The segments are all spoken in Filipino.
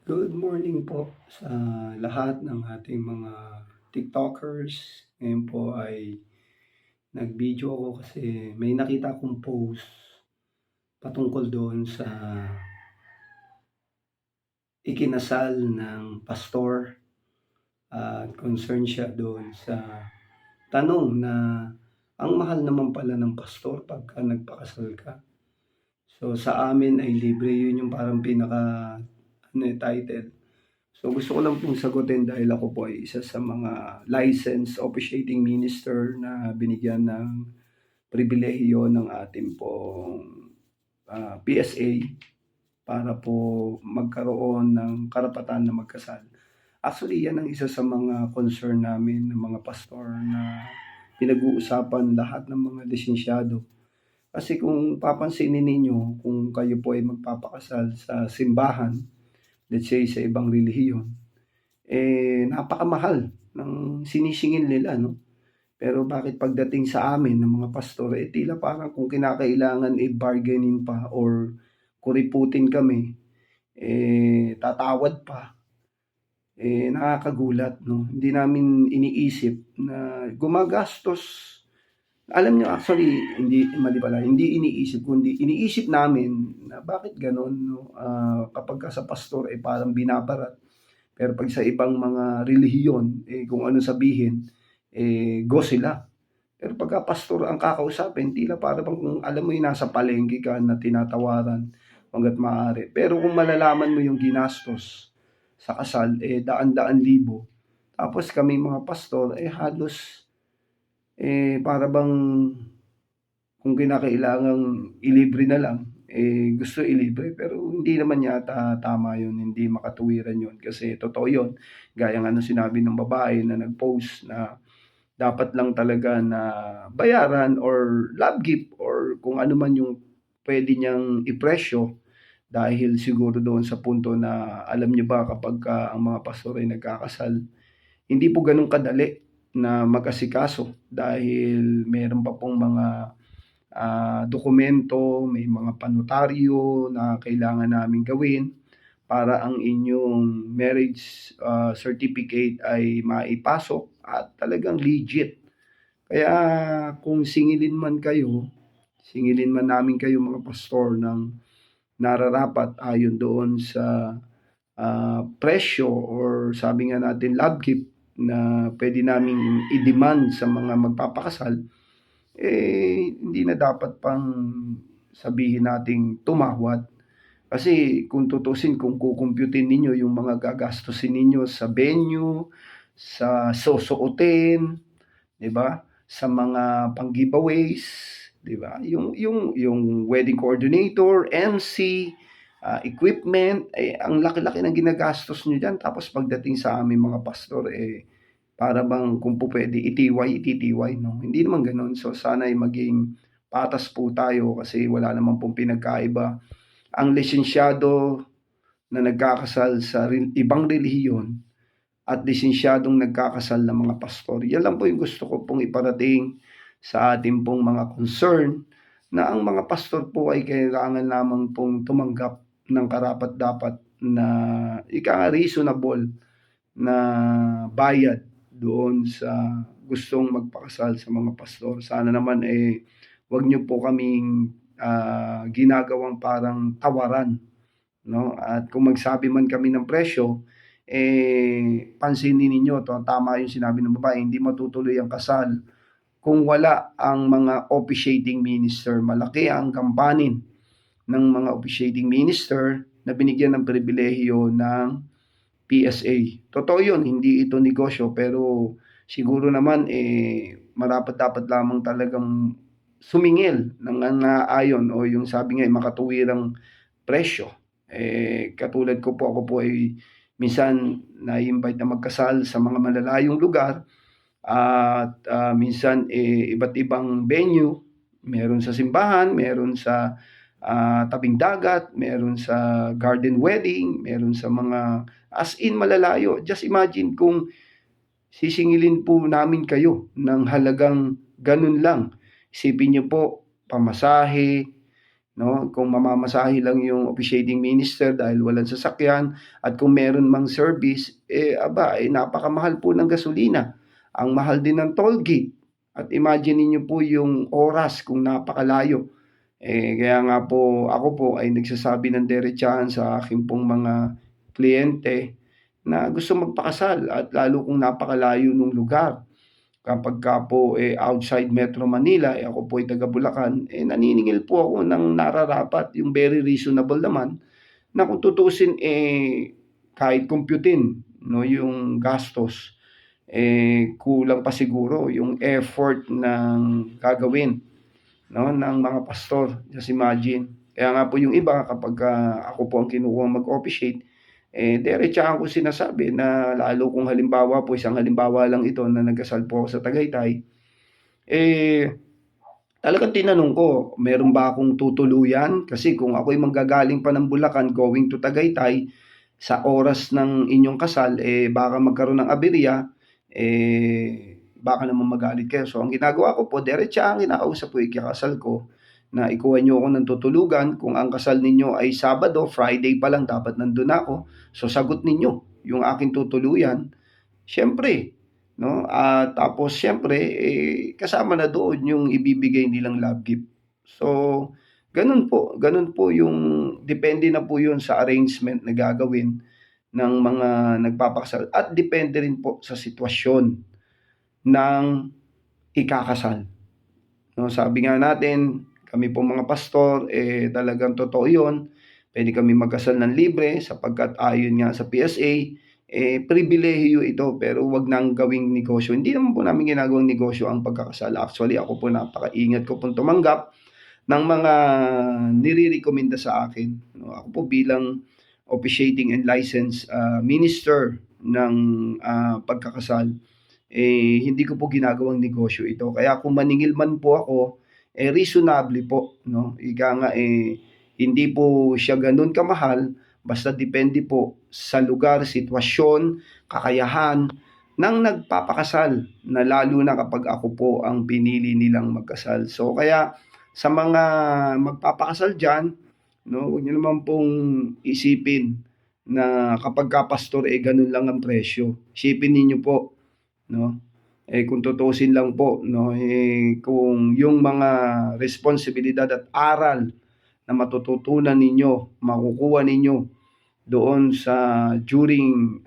Good morning po sa lahat ng ating mga TikTokers. Ngayon po ay nag-video ako kasi may nakita akong post patungkol doon sa ikinasal ng pastor at concern siya doon sa tanong na ang mahal naman pala ng pastor pagka nagpakasal ka. So sa amin ay libre, yun yung parang pinaka title. So gusto ko lang pong sagutin dahil ako po ay isa sa mga licensed officiating minister na binigyan ng pribilehiyo ng ating pong PSA para po magkaroon ng karapatan na magkasal. Actually, yan ang isa sa mga concern namin ng mga pastor na pinag-uusapan lahat ng mga lisensyado. Kasi kung papansinin ninyo, kung kayo po ay magpapakasal sa simbahan, let's say sa ibang relihiyon, napakamahal ng sinisingil nila, no? Pero bakit pagdating sa amin ng mga pastor, tila parang kung kinakailangan bargainin pa or kuriputin kami, tatawad pa, nakakagulat, no? Hindi namin iniisip na gumagastos. Alam niyo actually, hindi mali pala, hindi iniisip kundi iniisip namin na bakit gano'n, no? Kapagka sa pastor, parang binabarat. Pero 'pag sa ibang mga relihiyon, kung ano sabihin, go sila. Pero pagka pastor ang kakausapin, tila para bang kung alam mo yung nasa palengke ka na tinatawaran hangga't maaari. Pero kung malalaman mo yung ginastos sa kasal, daan-daan libo. Tapos kami mga pastor, halos, para bang kung kinakailangang ilibre na lang, gusto ilibre. Pero hindi naman yata tama yun, hindi makatuwiran yun. Kasi totoo yun, gaya nga ng sinabi ng babae na nag-post na dapat lang talaga na bayaran or love gift or kung ano man yung pwede niyang ipresyo dahil siguro doon sa punto na alam niyo ba kapagka ang mga pastor ay nagkakasal, hindi po gano'n kadali na mag-asikaso dahil meron pa pong mga dokumento, may mga panotaryo na kailangan naming gawin para ang inyong marriage certificate ay maipasok at talagang legit. Kaya kung singilin man kayo, singilin man namin kayo mga pastor ng nararapat ayon doon sa presyo or sabi nga natin love gift na pwede naming i-demand sa mga magpapakasal, hindi na dapat pang sabihin nating tumawad. Kasi kung tutusin, kung kukumputin ninyo yung mga gagastusin ninyo sa venue, sa susuotin, 'di ba? Sa mga pang-giveaways, 'di ba? Yung wedding coordinator, MC, equipment, ang laki-laki ng ginagastos niyo diyan. Tapos pagdating sa aming mga pastor, para bang kung pupuwede ititiway, no? Hindi naman gano'n. So sana ay maging patas po tayo kasi wala naman pong pinagkaiba ang lisensyado na nagkakasal sa ibang relihiyon at lisensyadong nagkakasal ng mga pastor. Yan lang po yung gusto ko pong iparating sa ating pong mga concern na ang mga pastor po ay kailangan lamang pong tumanggap ng karapat-dapat na reasonable na bayad doon sa gustong magpakasal sa mga pastor. Sana naman, wag niyo po kaming, ginagawang parang tawaran, 'no? At kung magsabi man kami ng presyo, pansinin ninyo 'to, tama yung sinabi ng babae, hindi matutuloy ang kasal kung wala ang mga officiating minister. Malaki ang gampanin ng mga officiating minister na binigyan ng pribilehiyo ng PSA. Totoo yun, hindi ito negosyo pero siguro naman, marapat-dapat lamang talagang sumingil ng naayon o yung sabi nga, makatuwirang presyo. Katulad ko po, ako po ay minsan na-invite na magkasal sa mga malalayong lugar at minsan, iba't ibang venue. Meron sa simbahan, meron sa tabing dagat, meron sa garden wedding, meron sa mga as in malalayo. Just imagine kung sisingilin po namin kayo ng halagang ganun lang. Isipin niyo po, pamasahe, no? Kung mamamasahe lang yung officiating minister dahil walang sasakyan at kung meron mang service, napakamahal po ng gasolina. Ang mahal din ng toll gate. At imagine niyo po yung oras kung napakalayo. Kaya nga po ako po ay nagsasabi ng diretsahan sa aking pong mga kliyente na gusto magpakasal at lalo kung napakalayo ng lugar. Kapagka po, outside Metro Manila, ako po ay taga Bulacan, naniningil po ako ng nararapat, yung very reasonable naman, na kung tutuusin, kahit kompyutin 'no, yung gastos, kulang pa siguro yung effort ng gagawin 'no, ng mga pastor. Just imagine. Kaya nga po yung iba kapagka ako po ang kinukuhang mag-officiate, diretsahan ko sinasabi na lalo kung halimbawa po, isang halimbawa lang ito na nagkasal po ako sa Tagaytay, eh, talagang tinanong ko, meron ba akong tutuluyan? Kasi kung ako'y manggagaling pa ng Bulacan going to Tagaytay, sa oras ng inyong kasal, baka magkaroon ng aberya, baka naman magalit kayo. So, ang ginagawa ko po, diretsahan kinakausap ko yung ikakasal ko na ikuha niyo ako ng tutulugan. Kung ang kasal ninyo ay Sabado, Friday pa lang dapat nandun ako. So, sagot ninyo yung aking tutuluyan. Siyempre, no? Tapos siyempre, kasama na doon yung ibibigay nilang love gift. So, ganun po yung depende na po yun sa arrangement na gagawin ng mga nagpapakasal at depende rin po sa sitwasyon ng ikakasal. No, sabi nga natin, kami po mga pastor, talagang totoo yun. Pwede kami magkasal ng libre sapagkat ayon nga sa PSA, pribilehiyo ito pero wag nang gawing negosyo. Hindi naman po namin ginagawang negosyo ang pagkakasal. Actually, ako po napakaingat ko pong tumanggap ng mga nire-rekomenda sa akin. No, ako po bilang officiating and licensed minister ng pagkakasal, hindi ko po ginagawang negosyo ito. Kaya kung maningil man po ako, reasonably po, no? Ika nga, hindi po siya ganun kamahal, basta depende po sa lugar, sitwasyon, kakayahan ng nagpapakasal, na lalo na kapag ako po ang pinili nilang magkasal. So kaya sa mga magpapakasal diyan, no, huwag niyo naman pong isipin na kapagka pastor, ganun lang ang presyo. Isipin ninyo po, no? Kung tutuusin lang po, no, kung yung mga responsibilidad at aral na matututunan ninyo, makukuha ninyo doon sa during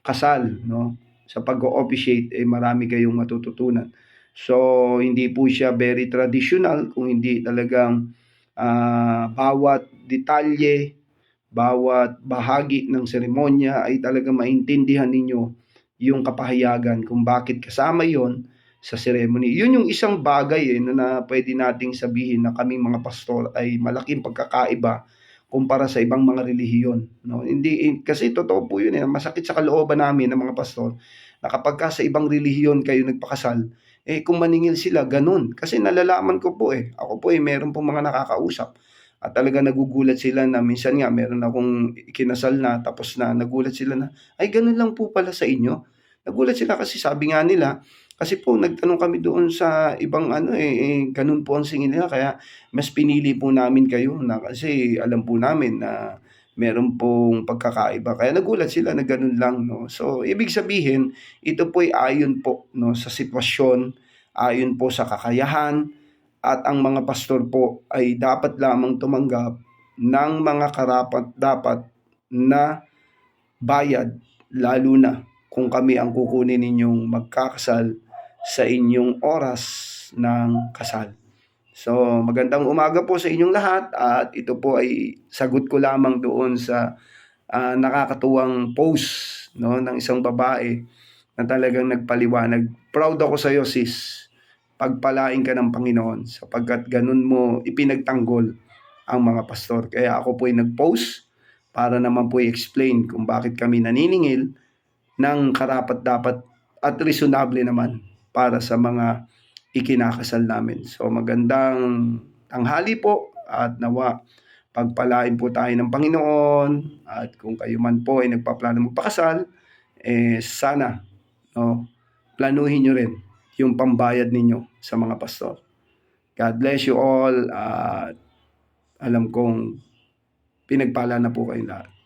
kasal, no, sa pag-o-officiate, marami kayong matututunan. So, hindi po siya very traditional kung hindi talagang bawat detalye, bawat bahagi ng seremonya ay talagang maintindihan ninyo yung kapahayagan kung bakit kasama yon sa ceremony. Yun yung isang bagay na pwede nating sabihin na kaming mga pastor ay malaking pagkakaiba kumpara sa ibang mga relihiyon. No? Hindi, kasi totoo po yun, masakit sa kalooban namin ng mga pastor na kapag sa ibang relihiyon kayo nagpakasal, kung maningil sila, ganun. Kasi nalalaman ko po ako po meron pong mga nakakausap at talaga nagugulat sila na minsan nga meron akong kinasal na tapos na nagulat sila na, ay ganun lang po pala sa inyo. Nagulat sila kasi sabi nga nila, kasi po nagtanong kami doon sa ibang ganun po ang singil nila kaya mas pinili po namin kayo na kasi alam po namin na meron pong pagkakaiba. Kaya nagulat sila na ganun lang, no. So ibig sabihin, ito po ay ayon po, no, sa sitwasyon, ayon po sa kakayahan, at ang mga pastor po ay dapat lamang tumanggap ng mga karapat-dapat na bayad, lalo na kung kami ang kukunin ninyong magkakasal sa inyong oras ng kasal. So, magandang umaga po sa inyong lahat at ito po ay sagot ko lamang doon sa nakakatuwang post, no, ng isang babae na talagang nagpaliwanag. Proud ako sa iyo, sis. Pagpalain ka ng Panginoon sapagkat ganun mo ipinagtanggol ang mga pastor. Kaya ako po ay nag-post para naman po i-explain kung bakit kami naniningil ng karapat-dapat at reasonable naman para sa mga ikinakasal namin. So magandang tanghali po at nawa pagpalain po tayo ng Panginoon at kung kayo man po ay nagpaplano magpakasal, sana, no, planuhin nyo rin yung pambayad ninyo sa mga pastor. God bless you all at alam kong pinagpala na po kayong lahat.